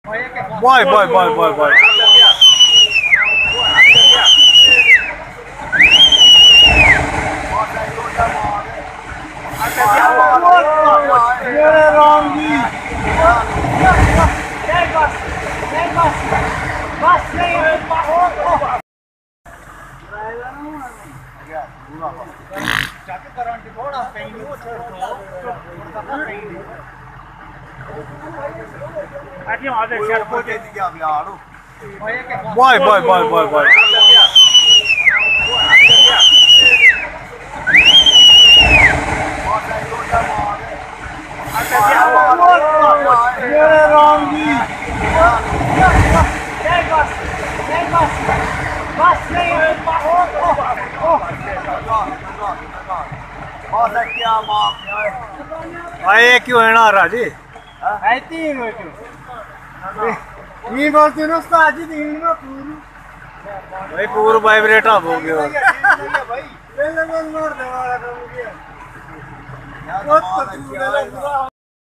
bye bye bye bye bye bye bye bye bye bye आए क्यों है ना राजी ये बस दिनों से आज ही दिन में भाई पूरा वाइब्रेट हो गया भाई ले ले मार दे वाला काम किया बहुत तकलीफ है पूरा